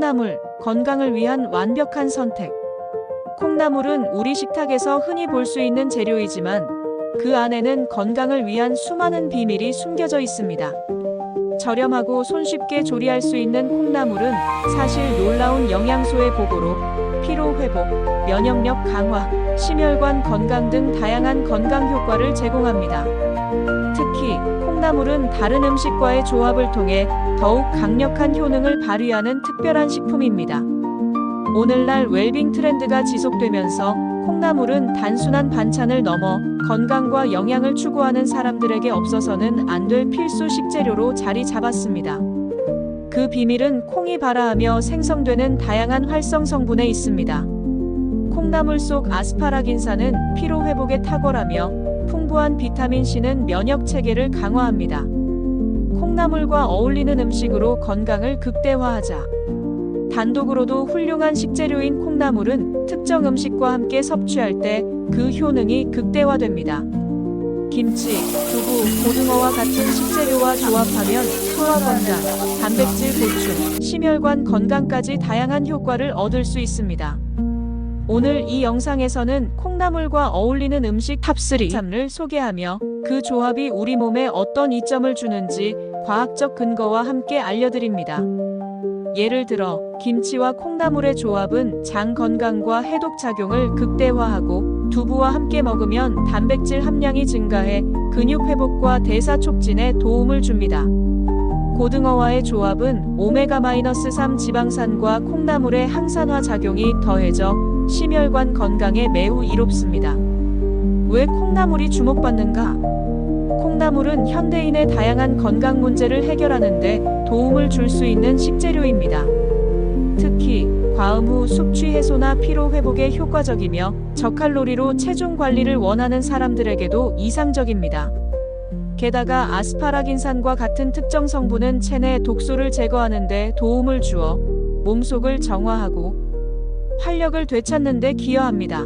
콩나물, 건강을 위한 완벽한 선택. 콩나물은 우리 식탁에서 흔히 볼 수 있는 재료이지만 그 안에는 건강을 위한 수많은 비밀이 숨겨져 있습니다. 저렴하고 손쉽게 조리할 수 있는 콩나물은 사실 놀라운 영양소의 보고로 피로 회복, 면역력 강화, 심혈관 건강 등 다양한 건강 효과를 제공합니다. 특히 콩나물은 다른 음식과의 조합을 통해 더욱 강력한 효능을 발휘하는 특별한 식품입니다. 오늘날 웰빙 트렌드가 지속되면서 콩나물은 단순한 반찬을 넘어 건강과 영양을 추구하는 사람들에게 없어서는 안 될 필수 식재료로 자리 잡았습니다. 그 비밀은 콩이 발화하며 생성되는 다양한 활성 성분에 있습니다. 콩나물 속 아스파라긴산은 피로 회복에 탁월하며 풍부한 비타민 C는 면역 체계를 강화합니다. 콩나물과 어울리는 음식으로 건강을 극대화하자. 단독으로도 훌륭한 식재료인 콩나물은 특정 음식과 함께 섭취할 때 그 효능이 극대화됩니다. 김치, 두부, 고등어와 같은 식재료와 조합하면 소화 건강, 단백질 보충, 심혈관 건강까지 다양한 효과를 얻을 수 있습니다. 오늘 이 영상에서는 콩나물과 어울리는 음식 탑3를 소개하며 그 조합이 우리 몸에 어떤 이점을 주는지 과학적 근거와 함께 알려드립니다. 예를 들어 김치와 콩나물의 조합은 장 건강과 해독 작용을 극대화하고 두부와 함께 먹으면 단백질 함량이 증가해 근육 회복과 대사 촉진에 도움을 줍니다. 고등어와의 조합은 오메가-3 지방산과 콩나물의 항산화 작용이 더해져 심혈관 건강에 매우 이롭습니다. 왜 콩나물이 주목받는가? 콩나물은 현대인의 다양한 건강 문제를 해결하는 데 도움을 줄 수 있는 식재료입니다. 특히 과음 후 숙취 해소나 피로 회복에 효과적이며 저칼로리로 체중 관리를 원하는 사람들에게도 이상적입니다. 게다가 아스파라긴산과 같은 특정 성분은 체내 독소를 제거하는 데 도움을 주어 몸속을 정화하고 활력을 되찾는 데 기여합니다.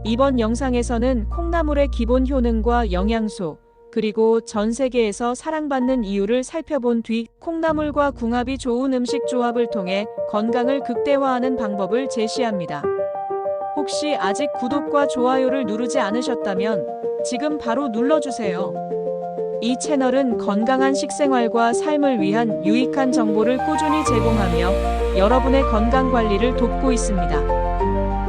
이번 영상에서는 콩나물의 기본 효능과 영양소, 그리고 전 세계에서 사랑받는 이유를 살펴본 뒤 콩나물과 궁합이 좋은 음식 조합을 통해 건강을 극대화하는 방법을 제시합니다. 혹시 아직 구독과 좋아요를 누르지 않으셨다면 지금 바로 눌러주세요. 이 채널은 건강한 식생활과 삶을 위한 유익한 정보를 꾸준히 제공하며 여러분의 건강 관리를 돕고 있습니다.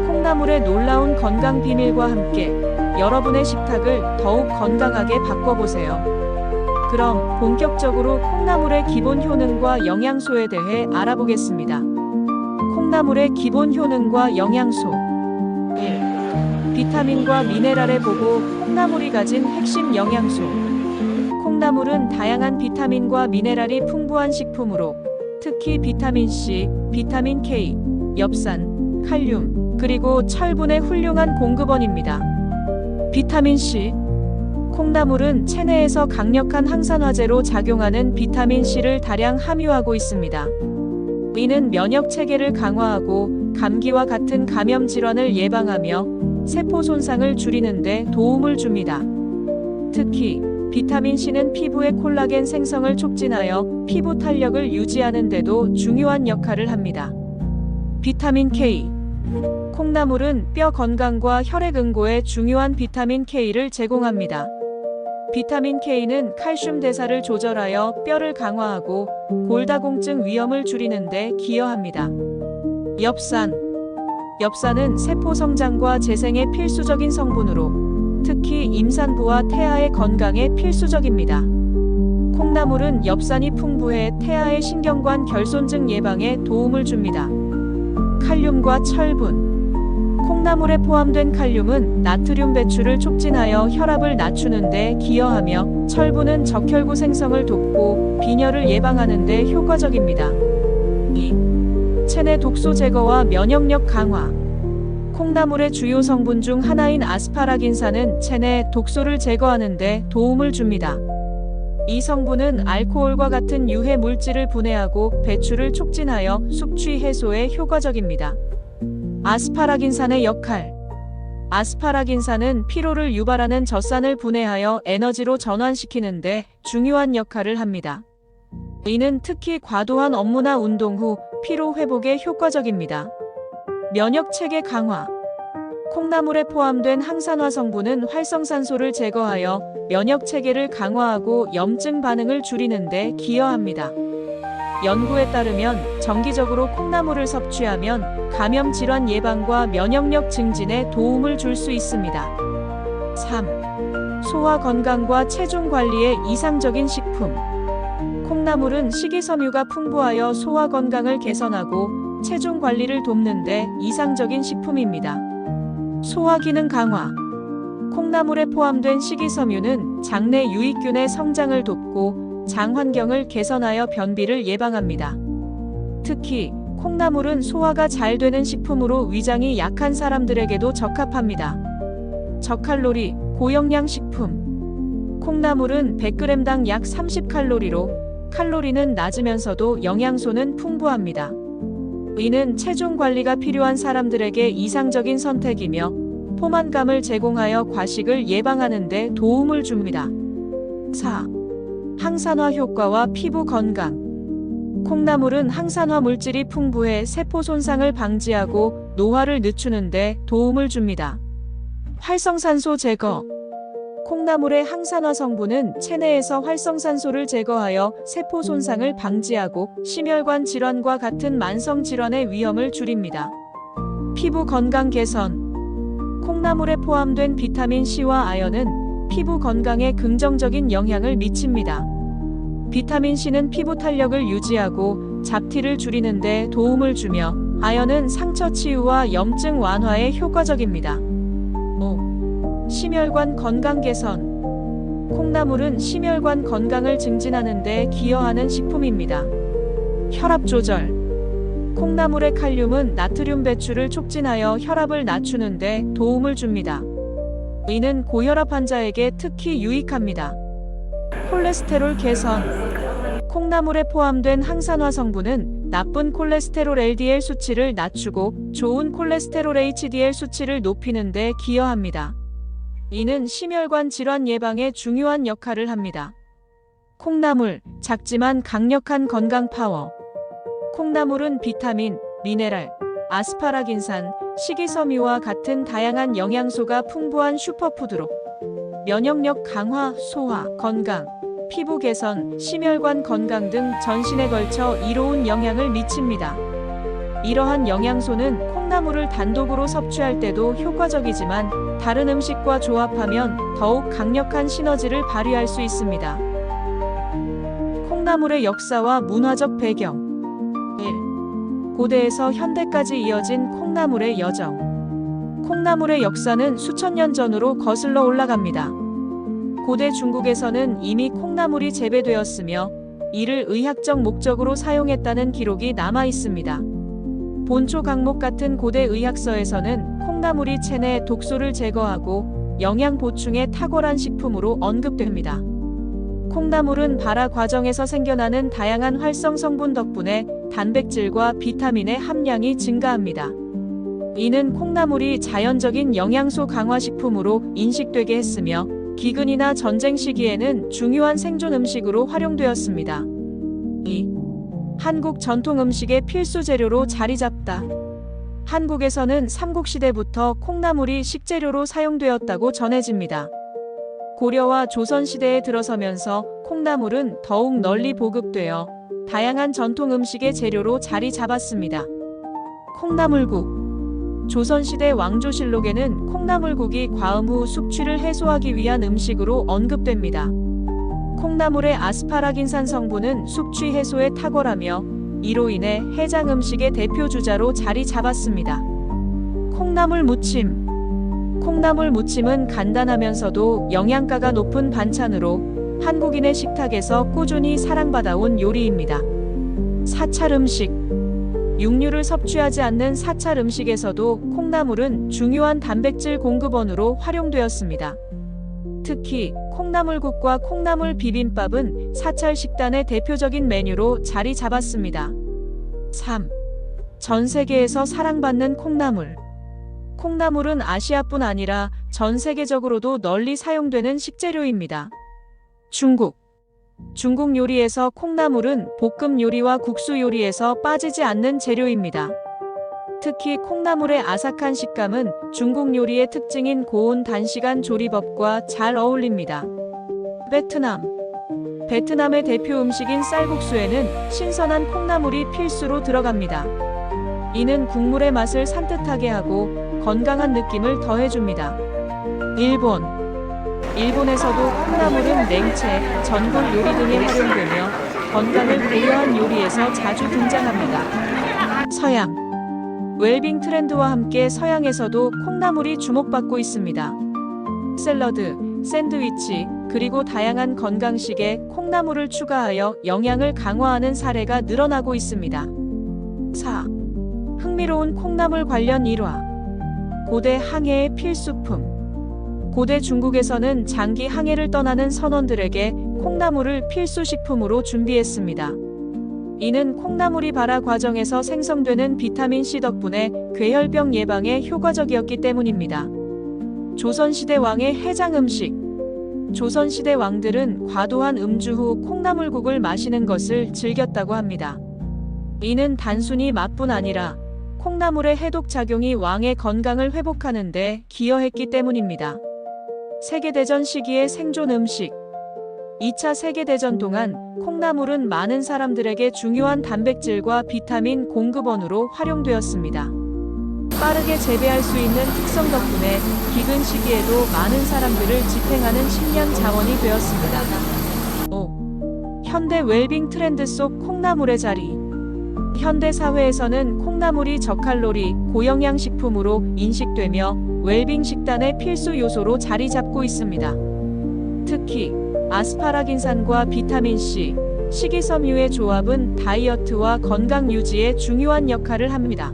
콩나물의 놀라운 건강 비밀과 함께 여러분의 식탁을 더욱 건강하게 바꿔보세요. 그럼 본격적으로 콩나물의 기본 효능과 영양소에 대해 알아보겠습니다. 콩나물의 기본 효능과 영양소 1. 비타민과 미네랄의 보고 콩나물이 가진 핵심 영양소. 콩나물은 다양한 비타민과 미네랄이 풍부한 식품으로 특히 비타민 C, 비타민 K, 엽산, 칼륨, 그리고 철분의 훌륭한 공급원입니다. 비타민 C. 콩나물은 체내에서 강력한 항산화제로 작용하는 비타민 C를 다량 함유하고 있습니다. 이는 면역 체계를 강화하고 감기와 같은 감염 질환을 예방하며 세포 손상을 줄이는 데 도움을 줍니다. 특히 비타민 C는 피부의 콜라겐 생성을 촉진하여 피부 탄력을 유지하는 데도 중요한 역할을 합니다. 비타민 K. 콩나물은 뼈 건강과 혈액 응고에 중요한 비타민 K를 제공합니다. 비타민 K는 칼슘 대사를 조절하여 뼈를 강화하고 골다공증 위험을 줄이는 데 기여합니다. 엽산. 엽산은 세포 성장과 재생에 필수적인 성분으로 특히 임산부와 태아의 건강에 필수적입니다. 콩나물은 엽산이 풍부해 태아의 신경관 결손증 예방에 도움을 줍니다. 칼륨과 철분. 콩나물에 포함된 칼륨은 나트륨 배출을 촉진하여 혈압을 낮추는 데 기여하며 철분은 적혈구 생성을 돕고 빈혈을 예방하는 데 효과적입니다. 2. 체내 독소 제거와 면역력 강화. 콩나물의 주요 성분 중 하나인 아스파라긴산은 체내 독소를 제거하는 데 도움을 줍니다. 이 성분은 알코올과 같은 유해 물질을 분해하고 배출을 촉진하여 숙취 해소에 효과적입니다. 아스파라긴산의 역할. 아스파라긴산은 피로를 유발하는 젖산을 분해하여 에너지로 전환시키는 데 중요한 역할을 합니다. 이는 특히 과도한 업무나 운동 후 피로 회복에 효과적입니다. 면역 체계 강화. 콩나물에 포함된 항산화 성분은 활성산소를 제거하여 면역 체계를 강화하고 염증 반응을 줄이는 데 기여합니다. 연구에 따르면 정기적으로 콩나물을 섭취하면 감염 질환 예방과 면역력 증진에 도움을 줄 수 있습니다. 3. 소화 건강과 체중 관리에 이상적인 식품. 콩나물은 식이섬유가 풍부하여 소화 건강을 개선하고 체중 관리를 돕는 데 이상적인 식품입니다. 소화 기능 강화. 콩나물에 포함된 식이섬유는 장내 유익균의 성장을 돕고 장 환경을 개선하여 변비를 예방합니다. 특히 콩나물은 소화가 잘 되는 식품으로 위장이 약한 사람들에게도 적합합니다. 저칼로리, 고영양 식품. 콩나물은 100g당 약 30칼로리로 칼로리는 낮으면서도 영양소는 풍부합니다. 이는 체중 관리가 필요한 사람들에게 이상적인 선택이며 포만감을 제공하여 과식을 예방하는 데 도움을 줍니다. 4. 항산화 효과와 피부 건강. 콩나물은 항산화 물질이 풍부해 세포 손상을 방지하고 노화를 늦추는 데 도움을 줍니다. 활성산소 제거. 콩나물의 항산화 성분은 체내에서 활성산소를 제거하여 세포 손상을 방지하고 심혈관 질환과 같은 만성 질환의 위험을 줄입니다. 피부 건강 개선. 콩나물에 포함된 비타민 C와 아연은 피부 건강에 긍정적인 영향을 미칩니다. 비타민 C는 피부 탄력을 유지하고 잡티를 줄이는 데 도움을 주며 아연은 상처 치유와 염증 완화에 효과적입니다. 5. 심혈관 건강 개선. 콩나물은 심혈관 건강을 증진하는 데 기여하는 식품입니다. 혈압 조절. 콩나물의 칼륨은 나트륨 배출을 촉진하여 혈압을 낮추는 데 도움을 줍니다. 이는 고혈압 환자에게 특히 유익합니다. 콜레스테롤 개선. 콩나물에 포함된 항산화 성분은 나쁜 콜레스테롤 LDL 수치를 낮추고 좋은 콜레스테롤 HDL 수치를 높이는 데 기여합니다. 이는 심혈관 질환 예방에 중요한 역할을 합니다. 콩나물, 작지만 강력한 건강 파워. 콩나물은 비타민, 미네랄, 아스파라긴산, 식이섬유와 같은 다양한 영양소가 풍부한 슈퍼푸드로 면역력 강화, 소화, 건강, 피부 개선, 심혈관 건강 등 전신에 걸쳐 이로운 영향을 미칩니다. 이러한 영양소는 콩나물을 단독으로 섭취할 때도 효과적이지만 다른 음식과 조합하면 더욱 강력한 시너지를 발휘할 수 있습니다. 콩나물의 역사와 문화적 배경. 1. 고대에서 현대까지 이어진 콩나물의 여정. 콩나물의 역사는 수천 년 전으로 거슬러 올라갑니다. 고대 중국에서는 이미 콩나물이 재배되었으며 이를 의학적 목적으로 사용했다는 기록이 남아 있습니다. 본초 강목 같은 고대 의학서에서는 콩나물이 체내 독소를 제거하고 영양 보충에 탁월한 식품으로 언급됩니다. 콩나물은 발화 과정에서 생겨나는 다양한 활성 성분 덕분에 단백질과 비타민의 함량이 증가합니다. 이는 콩나물이 자연적인 영양소 강화 식품으로 인식되게 했으며 기근이나 전쟁 시기에는 중요한 생존 음식으로 활용되었습니다. 2. 한국 전통 음식의 필수 재료로 자리 잡다. 한국에서는 삼국시대부터 콩나물이 식재료로 사용되었다고 전해집니다. 고려와 조선시대에 들어서면서 콩나물은 더욱 널리 보급되어 다양한 전통 음식의 재료로 자리 잡았습니다. 콩나물국. 조선시대 왕조실록에는 콩나물국이 과음 후 숙취를 해소하기 위한 음식으로 언급됩니다. 콩나물의 아스파라긴산 성분은 숙취 해소에 탁월하며 이로 인해 해장 음식의 대표 주자로 자리 잡았습니다. 콩나물 무침. 콩나물 무침은 간단하면서도 영양가가 높은 반찬으로 한국인의 식탁에서 꾸준히 사랑받아온 요리입니다. 사찰 음식. 육류를 섭취하지 않는 사찰 음식에서도 콩나물은 중요한 단백질 공급원으로 활용되었습니다. 특히 콩나물국과 콩나물 비빔밥은 사찰 식단의 대표적인 메뉴로 자리 잡았습니다. 3. 전 세계에서 사랑받는 콩나물. 콩나물은 아시아뿐 아니라 전 세계적으로도 널리 사용되는 식재료입니다. 중국, 중국 요리에서 콩나물은 볶음 요리와 국수 요리에서 빠지지 않는 재료입니다. 특히 콩나물의 아삭한 식감은 중국 요리의 특징인 고온 단시간 조리법과 잘 어울립니다. 베트남의 대표 음식인 쌀국수에는 신선한 콩나물이 필수로 들어갑니다. 이는 국물의 맛을 산뜻하게 하고 건강한 느낌을 더해줍니다. 일본에서도 콩나물은 냉채, 전골 요리 등에 활용되며 건강을 고려한 요리에서 자주 등장합니다. 서양 웰빙 트렌드와 함께 서양에서도 콩나물이 주목받고 있습니다. 샐러드, 샌드위치, 그리고 다양한 건강식에 콩나물을 추가하여 영양을 강화하는 사례가 늘어나고 있습니다. 4. 흥미로운 콩나물 관련 일화. 고대 항해의 필수품. 고대 중국에서는 장기 항해를 떠나는 선원들에게 콩나물을 필수 식품으로 준비했습니다. 이는 콩나물이 발화 과정에서 생성되는 비타민C 덕분에 괴혈병 예방에 효과적이었기 때문입니다. 조선시대 왕의 해장 음식. 조선시대 왕들은 과도한 음주 후 콩나물국을 마시는 것을 즐겼다고 합니다. 이는 단순히 맛뿐 아니라 콩나물의 해독 작용이 왕의 건강을 회복하는 데 기여했기 때문입니다. 세계대전 시기의 생존 음식. 2차 세계대전 동안 콩나물은 많은 사람들에게 중요한 단백질과 비타민 공급원으로 활용되었습니다. 빠르게 재배할 수 있는 특성 덕분에 기근 시기에도 많은 사람들을 지탱하는 식량 자원이 되었습니다. 5. 현대 웰빙 트렌드 속 콩나물의 자리. 현대 사회에서는 콩나물이 저칼로리, 고영양 식품으로 인식되며 웰빙 식단의 필수 요소로 자리 잡고 있습니다. 특히 아스파라긴산과 비타민C, 식이섬유의 조합은 다이어트와 건강 유지에 중요한 역할을 합니다.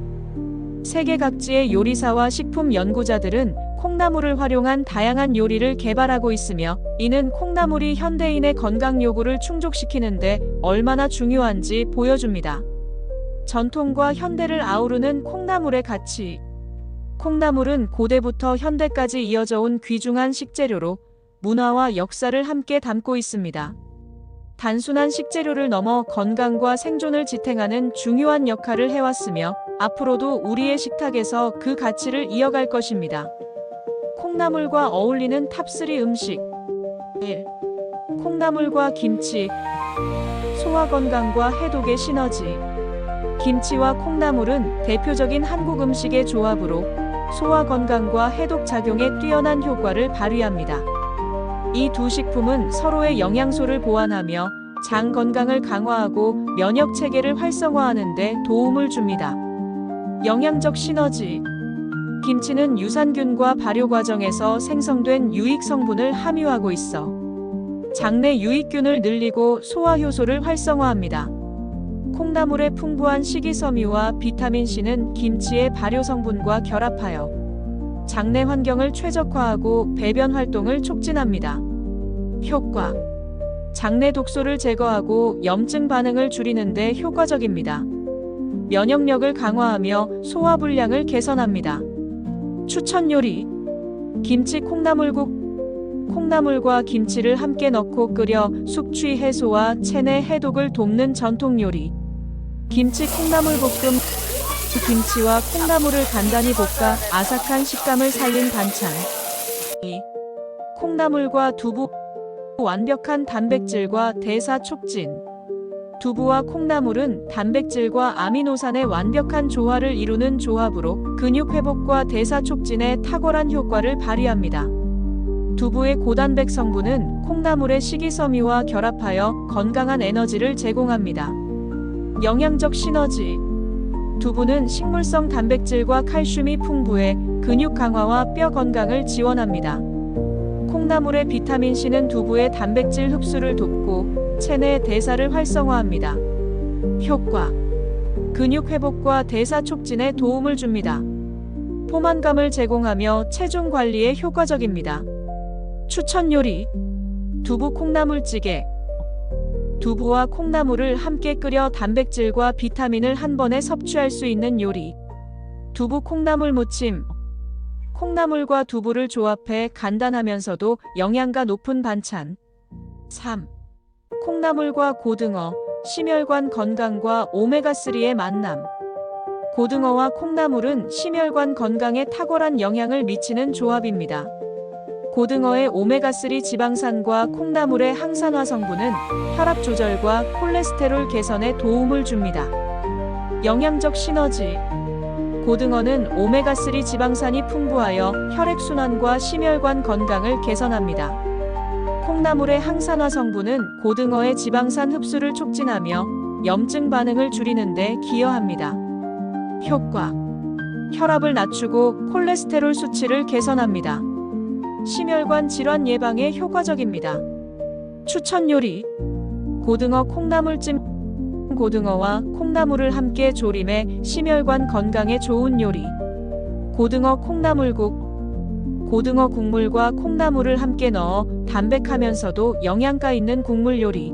세계 각지의 요리사와 식품 연구자들은 콩나물을 활용한 다양한 요리를 개발하고 있으며, 이는 콩나물이 현대인의 건강 요구를 충족시키는데 얼마나 중요한지 보여줍니다. 전통과 현대를 아우르는 콩나물의 가치. 콩나물은 고대부터 현대까지 이어져 온 귀중한 식재료로 문화와 역사를 함께 담고 있습니다. 단순한 식재료를 넘어 건강과 생존을 지탱하는 중요한 역할을 해왔으며, 앞으로도 우리의 식탁에서 그 가치를 이어갈 것입니다. 콩나물과 어울리는 탑3 음식. 1. 콩나물과 김치. 소화 건강과 해독의 시너지. 김치와 콩나물은 대표적인 한국 음식의 조합으로 소화 건강과 해독 작용에 뛰어난 효과를 발휘합니다. 이 두 식품은 서로의 영양소를 보완하며 장 건강을 강화하고 면역 체계를 활성화하는 데 도움을 줍니다. 영양적 시너지. 김치는 유산균과 발효 과정에서 생성된 유익 성분을 함유하고 있어 장내 유익균을 늘리고 소화 효소를 활성화합니다. 콩나물의 풍부한 식이섬유와 비타민C는 김치의 발효 성분과 결합하여 장내 환경을 최적화하고 배변 활동을 촉진합니다. 효과. 장내 독소를 제거하고 염증 반응을 줄이는 데 효과적입니다. 면역력을 강화하며 소화 불량을 개선합니다. 추천 요리. 김치 콩나물국. 콩나물과 김치를 함께 넣고 끓여 숙취 해소와 체내 해독을 돕는 전통 요리. 김치 콩나물 볶음. 김치와 콩나물을 간단히 볶아 아삭한 식감을 살린 반찬. 2. 콩나물과 두부. 완벽한 단백질과 대사 촉진. 두부와 콩나물은 단백질과 아미노산의 완벽한 조화를 이루는 조합으로 근육 회복과 대사 촉진에 탁월한 효과를 발휘합니다. 두부의 고단백 성분은 콩나물의 식이섬유와 결합하여 건강한 에너지를 제공합니다. 영양적 시너지. 두부는 식물성 단백질과 칼슘이 풍부해 근육 강화와 뼈 건강을 지원합니다. 콩나물의 비타민C는 두부의 단백질 흡수를 돕고 체내 대사를 활성화합니다. 효과. 근육 회복과 대사 촉진에 도움을 줍니다. 포만감을 제공하며 체중 관리에 효과적입니다. 추천 요리. 두부 콩나물찌개. 두부와 콩나물을 함께 끓여 단백질과 비타민을 한 번에 섭취할 수 있는 요리. 두부 콩나물 무침. 콩나물과 두부를 조합해 간단하면서도 영양가 높은 반찬. 3. 콩나물과 고등어, 심혈관 건강과 오메가3의 만남. 고등어와 콩나물은 심혈관 건강에 탁월한 영향을 미치는 조합입니다. 고등어의 오메가3 지방산과 콩나물의 항산화 성분은 혈압 조절과 콜레스테롤 개선에 도움을 줍니다. 영양적 시너지. 고등어는 오메가3 지방산이 풍부하여 혈액순환과 심혈관 건강을 개선합니다. 콩나물의 항산화 성분은 고등어의 지방산 흡수를 촉진하며 염증 반응을 줄이는 데 기여합니다. 효과. 혈압을 낮추고 콜레스테롤 수치를 개선합니다. 심혈관 질환 예방에 효과적입니다. 추천 요리. 고등어 콩나물찜. 고등어와 콩나물을 함께 조림해 심혈관 건강에 좋은 요리. 고등어 콩나물국. 고등어 국물과 콩나물을 함께 넣어 담백하면서도 영양가 있는 국물 요리.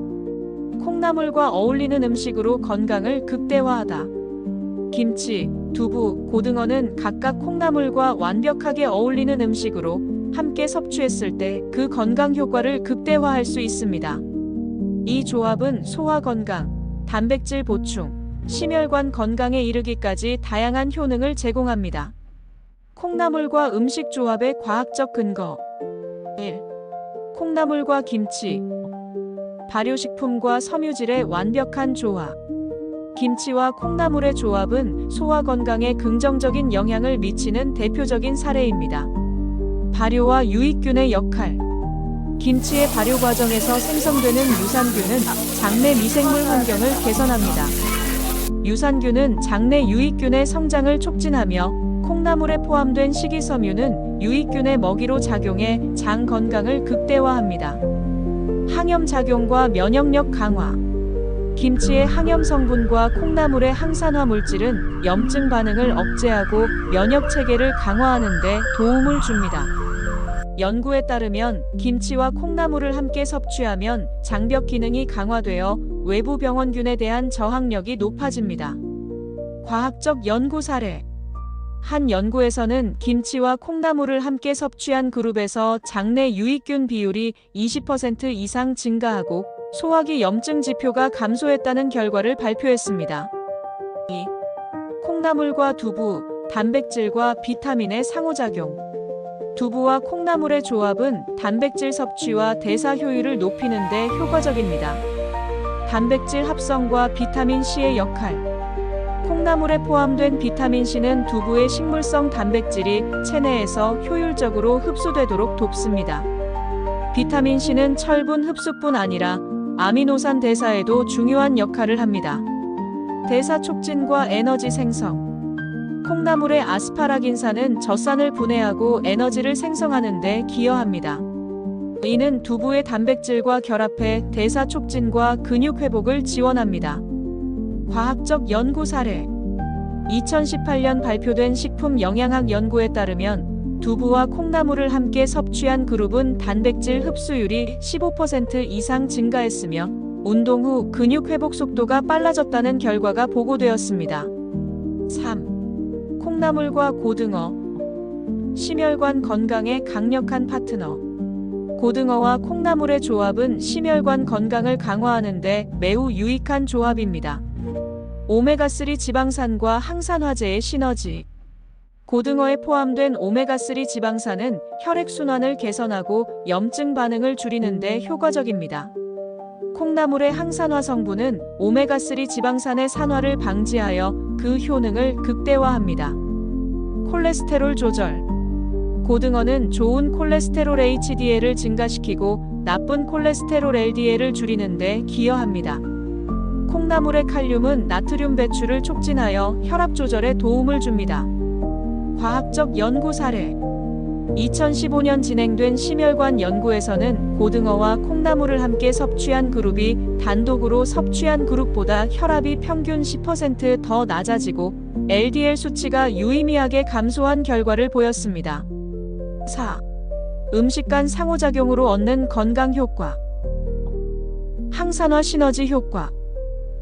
콩나물과 어울리는 음식으로 건강을 극대화하다. 김치, 두부, 고등어는 각각 콩나물과 완벽하게 어울리는 음식으로 함께 섭취했을 때 그 건강 효과를 극대화할 수 있습니다. 이 조합은 소화 건강, 단백질 보충, 심혈관 건강에 이르기까지 다양한 효능을 제공합니다. 콩나물과 음식 조합의 과학적 근거. 1. 콩나물과 김치. 발효식품과 섬유질의 완벽한 조합. 김치와 콩나물의 조합은 소화 건강에 긍정적인 영향을 미치는 대표적인 사례입니다. 발효와 유익균의 역할. 김치의 발효 과정에서 생성되는 유산균은 장내 미생물 환경을 개선합니다. 유산균은 장내 유익균의 성장을 촉진하며 콩나물에 포함된 식이섬유는 유익균의 먹이로 작용해 장 건강을 극대화합니다. 항염 작용과 면역력 강화. 김치의 항염 성분과 콩나물의 항산화 물질은 염증 반응을 억제하고 면역 체계를 강화하는 데 도움을 줍니다. 연구에 따르면 김치와 콩나물을 함께 섭취하면 장벽 기능이 강화되어 외부 병원균에 대한 저항력이 높아집니다. 과학적 연구 사례. 한 연구에서는 김치와 콩나물을 함께 섭취한 그룹에서 장내 유익균 비율이 20% 이상 증가하고 소화기 염증 지표가 감소했다는 결과를 발표했습니다. 2. 콩나물과 두부, 단백질과 비타민의 상호작용. 두부와 콩나물의 조합은 단백질 섭취와 대사 효율을 높이는 데 효과적입니다. 단백질 합성과 비타민C의 역할. 콩나물에 포함된 비타민C는 두부의 식물성 단백질이 체내에서 효율적으로 흡수되도록 돕습니다. 비타민C는 철분 흡수뿐 아니라 아미노산 대사에도 중요한 역할을 합니다. 대사 촉진과 에너지 생성. 콩나물의 아스파라긴산은 젖산을 분해하고 에너지를 생성하는 데 기여합니다. 이는 두부의 단백질과 결합해 대사 촉진과 근육 회복을 지원합니다. 과학적 연구 사례. 2018년 발표된 식품 영양학 연구에 따르면 두부와 콩나물을 함께 섭취한 그룹은 단백질 흡수율이 15% 이상 증가했으며 운동 후 근육 회복 속도가 빨라졌다는 결과가 보고되었습니다. 3. 콩나물과 고등어. 심혈관 건강에 강력한 파트너. 고등어와 콩나물의 조합은 심혈관 건강을 강화하는 데 매우 유익한 조합입니다. 오메가3 지방산과 항산화제의 시너지. 고등어에 포함된 오메가3 지방산은 혈액순환을 개선하고 염증 반응을 줄이는 데 효과적입니다. 콩나물의 항산화 성분은 오메가3 지방산의 산화를 방지하여 그 효능을 극대화합니다. 콜레스테롤 조절. 고등어는 좋은 콜레스테롤 HDL을 증가시키고 나쁜 콜레스테롤 LDL을 줄이는 데 기여합니다. 콩나물의 칼륨은 나트륨 배출을 촉진하여 혈압 조절에 도움을 줍니다. 과학적 연구 사례. 2015년 진행된 심혈관 연구에서는 고등어와 콩나물을 함께 섭취한 그룹이 단독으로 섭취한 그룹보다 혈압이 평균 10% 더 낮아지고 LDL 수치가 유의미하게 감소한 결과를 보였습니다. 4. 음식 간 상호작용으로 얻는 건강 효과. 항산화 시너지 효과.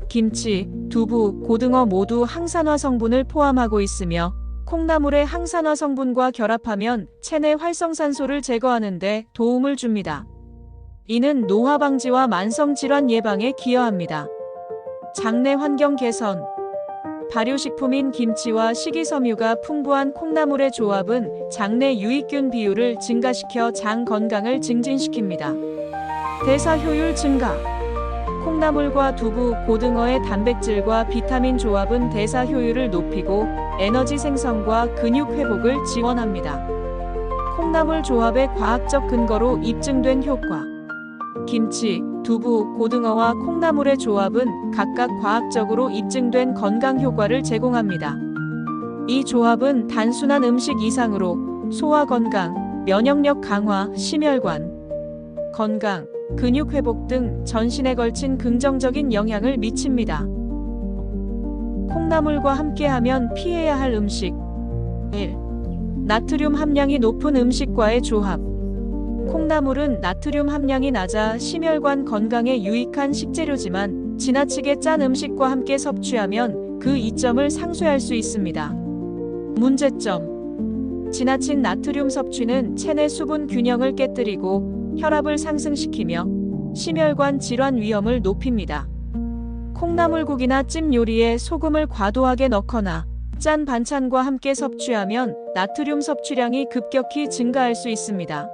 김치, 두부, 고등어 모두 항산화 성분을 포함하고 있으며 콩나물의 항산화 성분과 결합하면 체내 활성산소를 제거하는 데 도움을 줍니다. 이는 노화 방지와 만성 질환 예방에 기여합니다. 장내 환경 개선. 발효식품인 김치와 식이섬유가 풍부한 콩나물의 조합은 장내 유익균 비율을 증가시켜 장 건강을 증진시킵니다. 대사 효율 증가. 콩나물과 두부, 고등어의 단백질과 비타민 조합은 대사 효율을 높이고 에너지 생성과 근육 회복을 지원합니다. 콩나물 조합의 과학적 근거로 입증된 효과. 김치, 두부, 고등어와 콩나물의 조합은 각각 과학적으로 입증된 건강 효과를 제공합니다. 이 조합은 단순한 음식 이상으로 소화 건강, 면역력 강화, 심혈관 건강, 근육 회복 등 전신에 걸친 긍정적인 영향을 미칩니다. 콩나물과 함께하면 피해야 할 음식. 1. 나트륨 함량이 높은 음식과의 조합. 콩나물은 나트륨 함량이 낮아 심혈관 건강에 유익한 식재료지만 지나치게 짠 음식과 함께 섭취하면 그 이점을 상쇄할 수 있습니다. 문제점. 지나친 나트륨 섭취는 체내 수분 균형을 깨뜨리고 혈압을 상승시키며 심혈관 질환 위험을 높입니다. 콩나물국이나 찜 요리에 소금을 과도하게 넣거나 짠 반찬과 함께 섭취하면 나트륨 섭취량이 급격히 증가할 수 있습니다.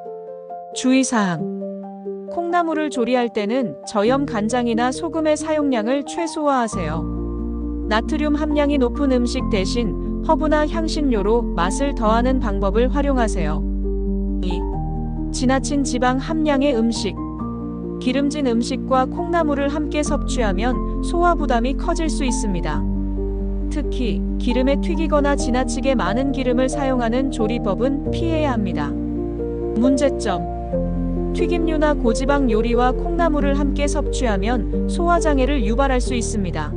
주의사항. 콩나물을 조리할 때는 저염 간장이나 소금의 사용량을 최소화하세요. 나트륨 함량이 높은 음식 대신 허브나 향신료로 맛을 더하는 방법을 활용하세요. 2. 지나친 지방 함량의 음식. 기름진 음식과 콩나물을 함께 섭취하면 소화 부담이 커질 수 있습니다. 특히 기름에 튀기거나 지나치게 많은 기름을 사용하는 조리법은 피해야 합니다. 문제점. 튀김류나 고지방 요리와 콩나물을 함께 섭취하면 소화장애를 유발할 수 있습니다.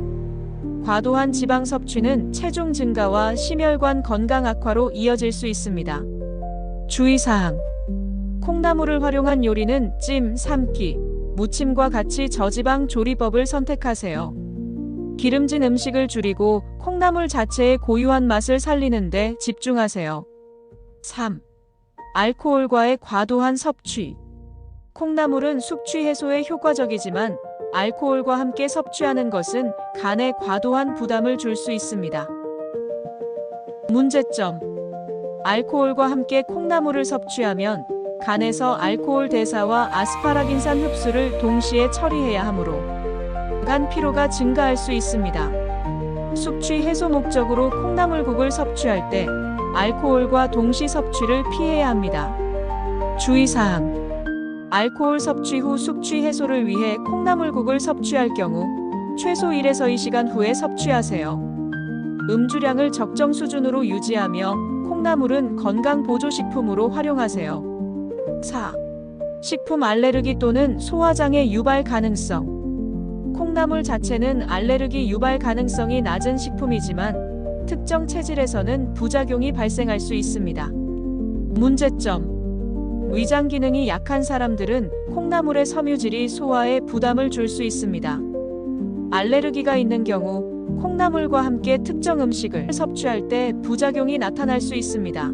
과도한 지방 섭취는 체중 증가와 심혈관 건강 악화로 이어질 수 있습니다. 주의사항. 콩나물을 활용한 요리는 찜, 삶기, 무침과 같이 저지방 조리법을 선택하세요. 기름진 음식을 줄이고 콩나물 자체의 고유한 맛을 살리는 데 집중하세요. 3. 알코올과의 과도한 섭취. 콩나물은 숙취 해소에 효과적이지만 알코올과 함께 섭취하는 것은 간에 과도한 부담을 줄 수 있습니다. 문제점. 알코올과 함께 콩나물을 섭취하면 간에서 알코올 대사와 아스파라긴산 흡수를 동시에 처리해야 하므로 간 피로가 증가할 수 있습니다. 숙취 해소 목적으로 콩나물국을 섭취할 때 알코올과 동시 섭취를 피해야 합니다. 주의사항. 알코올 섭취 후 숙취 해소를 위해 콩나물국을 섭취할 경우 최소 1에서 2시간 후에 섭취하세요. 음주량을 적정 수준으로 유지하며 콩나물은 건강보조식품으로 활용하세요. 4. 식품 알레르기 또는 소화장애 유발 가능성. 콩나물 자체는 알레르기 유발 가능성이 낮은 식품이지만 특정 체질에서는 부작용이 발생할 수 있습니다. 문제점. 위장 기능이 약한 사람들은 콩나물의 섬유질이 소화에 부담을 줄 수 있습니다. 알레르기가 있는 경우 콩나물과 함께 특정 음식을 섭취할 때 부작용이 나타날 수 있습니다.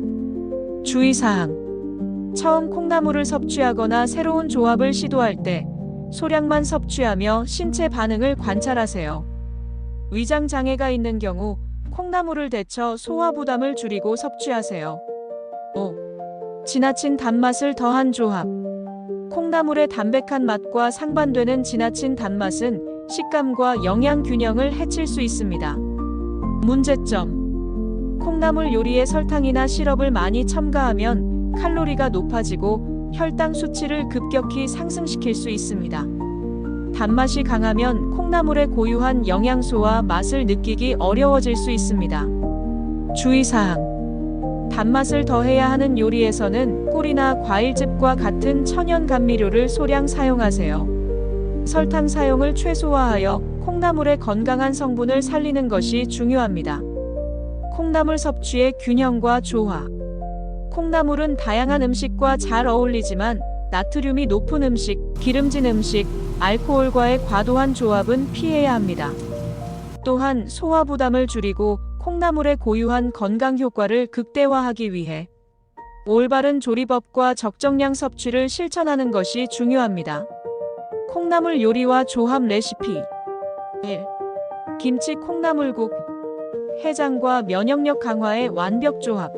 주의사항. 처음 콩나물을 섭취하거나 새로운 조합을 시도할 때 소량만 섭취하며 신체 반응을 관찰하세요. 위장 장애가 있는 경우 콩나물을 데쳐 소화 부담을 줄이고 섭취하세요. 5. 지나친 단맛을 더한 조합. 콩나물의 담백한 맛과 상반되는 지나친 단맛은 식감과 영양 균형을 해칠 수 있습니다. 문제점. 콩나물 요리에 설탕이나 시럽을 많이 첨가하면 칼로리가 높아지고 혈당 수치를 급격히 상승시킬 수 있습니다. 단맛이 강하면 콩나물의 고유한 영양소와 맛을 느끼기 어려워질 수 있습니다. 주의사항. 단맛을 더해야 하는 요리에서는 꿀이나 과일즙과 같은 천연 감미료를 소량 사용하세요. 설탕 사용을 최소화하여 콩나물의 건강한 성분을 살리는 것이 중요합니다. 콩나물 섭취의 균형과 조화. 콩나물은 다양한 음식과 잘 어울리지만 나트륨이 높은 음식, 기름진 음식, 알코올과의 과도한 조합은 피해야 합니다. 또한 소화 부담을 줄이고 콩나물의 고유한 건강 효과를 극대화하기 위해 올바른 조리법과 적정량 섭취를 실천하는 것이 중요합니다. 콩나물 요리와 조합 레시피 1. 김치 콩나물국. 해장과 면역력 강화의 완벽 조합.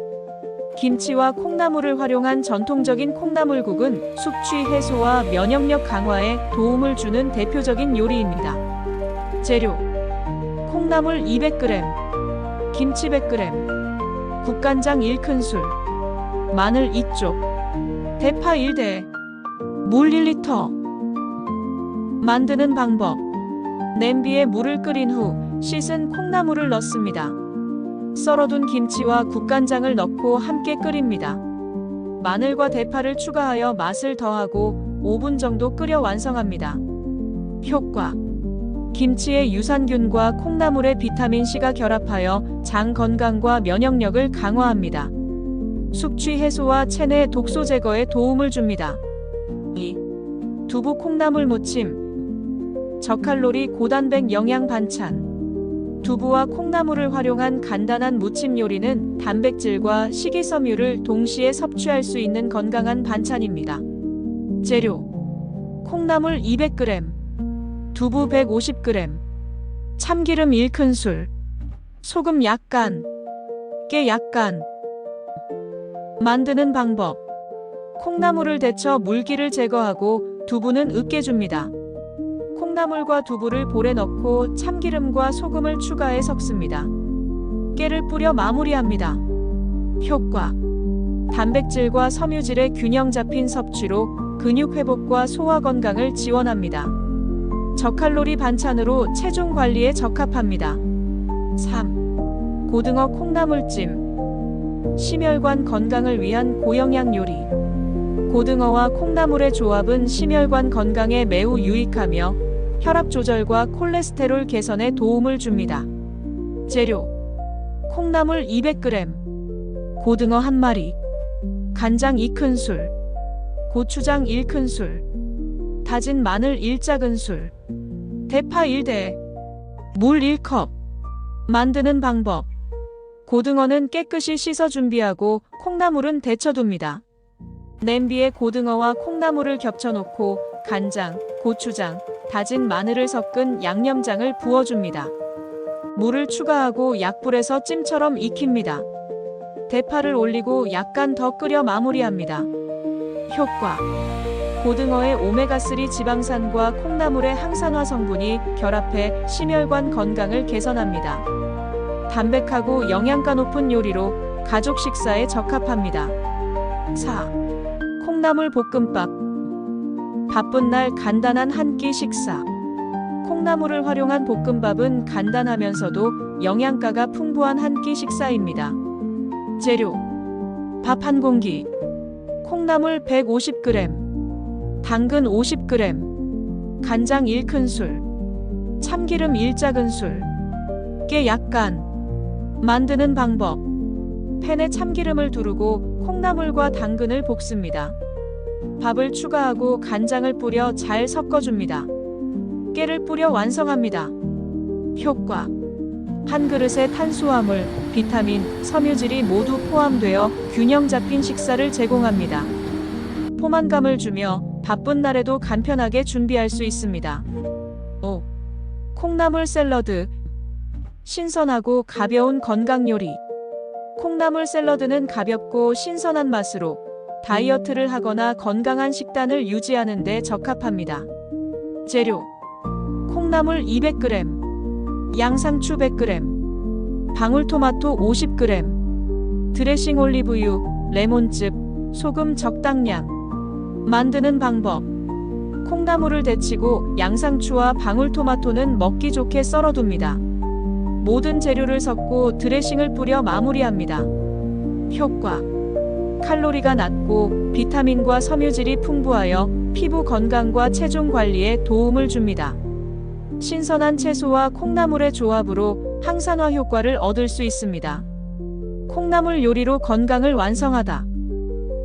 김치와 콩나물을 활용한 전통적인 콩나물국은 숙취 해소와 면역력 강화에 도움을 주는 대표적인 요리입니다. 재료: 콩나물 200g, 김치 100g, 국간장 1큰술, 마늘 2쪽, 대파 1대, 물 1리터. 만드는 방법: 냄비에 물을 끓인 후 씻은 콩나물을 넣습니다. 썰어둔 김치와 국간장을 넣고 함께 끓입니다. 마늘과 대파를 추가하여 맛을 더하고 5분 정도 끓여 완성합니다. 효과: 김치의 유산균과 콩나물의 비타민C가 결합하여 장 건강과 면역력을 강화합니다. 숙취 해소와 체내 독소 제거에 도움을 줍니다. 2. 두부 콩나물 무침. 저칼로리 고단백 영양 반찬. 두부와 콩나물을 활용한 간단한 무침 요리는 단백질과 식이섬유를 동시에 섭취할 수 있는 건강한 반찬입니다. 재료: 콩나물 200g, 두부 150g, 참기름 1큰술, 소금 약간, 깨 약간. 만드는 방법: 콩나물을 데쳐 물기를 제거하고 두부는 으깨줍니다. 콩나물과 두부를 볼에 넣고 참기름과 소금을 추가해 섞습니다. 깨를 뿌려 마무리합니다. 효과: 단백질과 섬유질의 균형 잡힌 섭취로 근육 회복과 소화 건강을 지원합니다. 저칼로리 반찬으로 체중 관리에 적합합니다. 3. 고등어 콩나물찜. 심혈관 건강을 위한 고영양 요리. 고등어와 콩나물의 조합은 심혈관 건강에 매우 유익하며 혈압 조절과 콜레스테롤 개선에 도움을 줍니다. 재료: 콩나물 200g, 고등어 1마리, 간장 2큰술, 고추장 1큰술, 다진 마늘 1작은술, 대파 1대, 물 1컵. 만드는 방법: 고등어는 깨끗이 씻어 준비하고 콩나물은 데쳐둡니다. 냄비에 고등어와 콩나물을 겹쳐놓고 간장, 고추장, 다진 마늘을 섞은 양념장을 부어줍니다. 물을 추가하고 약불에서 찜처럼 익힙니다. 대파를 올리고 약간 더 끓여 마무리합니다. 효과: 고등어의 오메가3 지방산과 콩나물의 항산화 성분이 결합해 심혈관 건강을 개선합니다. 담백하고 영양가 높은 요리로 가족 식사에 적합합니다. 4. 콩나물 볶음밥. 바쁜 날 간단한 한 끼 식사. 콩나물을 활용한 볶음밥은 간단하면서도 영양가가 풍부한 한 끼 식사입니다. 재료: 밥 1공기, 콩나물 150g, 당근 50g, 간장 1큰술, 참기름 1작은술, 깨 약간. 만드는 방법: 팬에 참기름을 두르고 콩나물과 당근을 볶습니다. 밥을 추가하고 간장을 뿌려 잘 섞어줍니다. 깨를 뿌려 완성합니다. 효과: 한 그릇에 탄수화물, 비타민, 섬유질이 모두 포함되어 균형 잡힌 식사를 제공합니다. 포만감을 주며 바쁜 날에도 간편하게 준비할 수 있습니다. 5. 콩나물 샐러드. 신선하고 가벼운 건강 요리. 콩나물 샐러드는 가볍고 신선한 맛으로 다이어트를 하거나 건강한 식단을 유지하는 데 적합합니다. 재료: 콩나물 200g, 양상추 100g, 방울토마토 50g, 드레싱 올리브유, 레몬즙, 소금 적당량. 만드는 방법: 콩나물을 데치고 양상추와 방울토마토는 먹기 좋게 썰어둡니다. 모든 재료를 섞고 드레싱을 뿌려 마무리합니다. 효과: 칼로리가 낮고 비타민과 섬유질이 풍부하여 피부 건강과 체중 관리에 도움을 줍니다. 신선한 채소와 콩나물의 조합으로 항산화 효과를 얻을 수 있습니다. 콩나물 요리로 건강을 완성하다.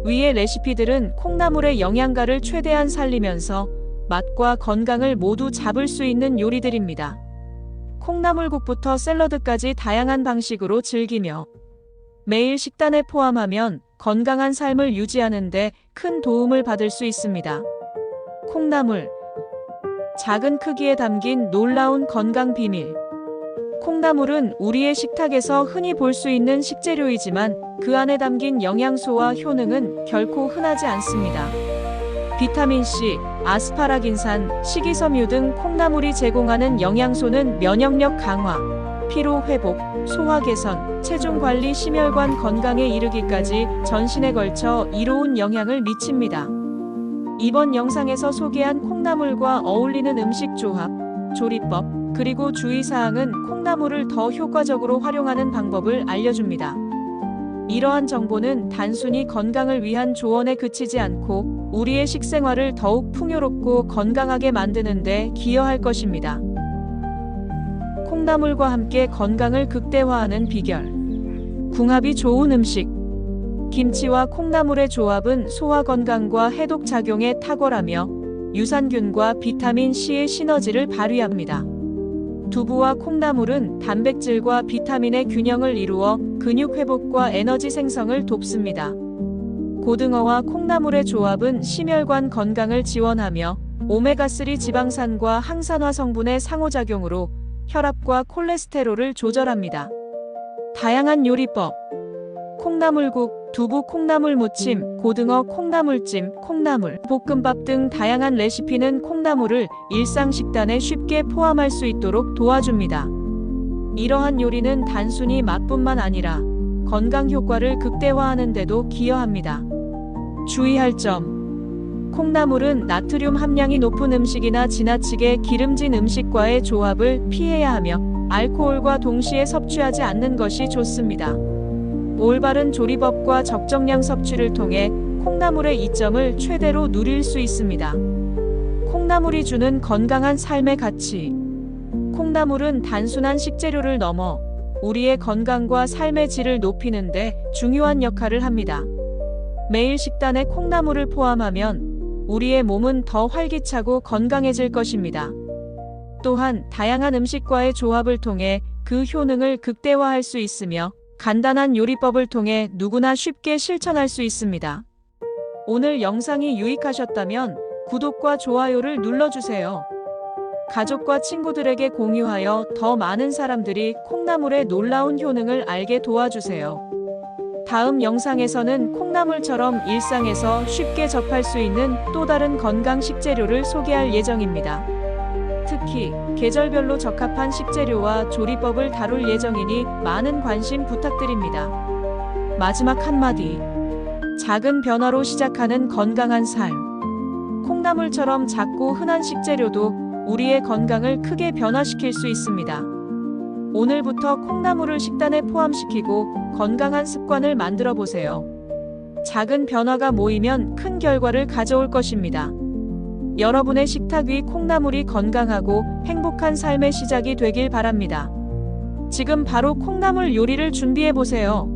위의 레시피들은 콩나물의 영양가를 최대한 살리면서 맛과 건강을 모두 잡을 수 있는 요리들입니다. 콩나물국부터 샐러드까지 다양한 방식으로 즐기며 매일 식단에 포함하면 건강한 삶을 유지하는 데 큰 도움을 받을 수 있습니다. 콩나물. 작은 크기에 담긴 놀라운 건강 비밀. 콩나물은 우리의 식탁에서 흔히 볼 수 있는 식재료이지만 그 안에 담긴 영양소와 효능은 결코 흔하지 않습니다. 비타민C, 아스파라긴산, 식이섬유 등 콩나물이 제공하는 영양소는 면역력 강화, 피로 회복, 소화 개선, 체중 관리, 심혈관 건강에 이르기까지 전신에 걸쳐 이로운 영향을 미칩니다. 이번 영상에서 소개한 콩나물과 어울리는 음식 조합, 조리법, 그리고 주의사항은 콩나물을 더 효과적으로 활용하는 방법을 알려줍니다. 이러한 정보는 단순히 건강을 위한 조언에 그치지 않고 우리의 식생활을 더욱 풍요롭고 건강하게 만드는 데 기여할 것입니다. 콩나물과 함께 건강을 극대화하는 비결. 궁합이 좋은 음식. 김치와 콩나물의 조합은 소화 건강과 해독 작용에 탁월하며 유산균과 비타민 C의 시너지를 발휘합니다. 두부와 콩나물은 단백질과 비타민의 균형을 이루어 근육 회복과 에너지 생성을 돕습니다. 고등어와 콩나물의 조합은 심혈관 건강을 지원하며 오메가3 지방산과 항산화 성분의 상호작용으로 혈압과 콜레스테롤을 조절합니다. 다양한 요리법. 콩나물국, 두부 콩나물 무침, 고등어 콩나물찜, 콩나물 볶음밥 등 다양한 레시피는 콩나물을 일상 식단에 쉽게 포함할 수 있도록 도와줍니다. 이러한 요리는 단순히 맛뿐만 아니라 건강 효과를 극대화하는 데도 기여합니다. 주의할 점. 콩나물은 나트륨 함량이 높은 음식이나 지나치게 기름진 음식과의 조합을 피해야 하며 알코올과 동시에 섭취하지 않는 것이 좋습니다. 올바른 조리법과 적정량 섭취를 통해 콩나물의 이점을 최대로 누릴 수 있습니다. 콩나물이 주는 건강한 삶의 가치. 콩나물은 단순한 식재료를 넘어 우리의 건강과 삶의 질을 높이는 데 중요한 역할을 합니다. 매일 식단에 콩나물을 포함하면 우리의 몸은 더 활기차고 건강해질 것입니다. 또한 다양한 음식과의 조합을 통해 그 효능을 극대화할 수 있으며 간단한 요리법을 통해 누구나 쉽게 실천할 수 있습니다. 오늘 영상이 유익하셨다면 구독과 좋아요를 눌러주세요. 가족과 친구들에게 공유하여 더 많은 사람들이 콩나물의 놀라운 효능을 알게 도와주세요. 다음 영상에서는 콩나물처럼 일상에서 쉽게 접할 수 있는 또 다른 건강 식재료를 소개할 예정입니다. 특히 계절별로 적합한 식재료와 조리법을 다룰 예정이니 많은 관심 부탁드립니다. 마지막 한마디. 작은 변화로 시작하는 건강한 삶. 콩나물처럼 작고 흔한 식재료도 우리의 건강을 크게 변화시킬 수 있습니다. 오늘부터 콩나물을 식단에 포함시키고 건강한 습관을 만들어 보세요. 작은 변화가 모이면 큰 결과를 가져올 것입니다. 여러분의 식탁 위 콩나물이 건강하고 행복한 삶의 시작이 되길 바랍니다. 지금 바로 콩나물 요리를 준비해 보세요.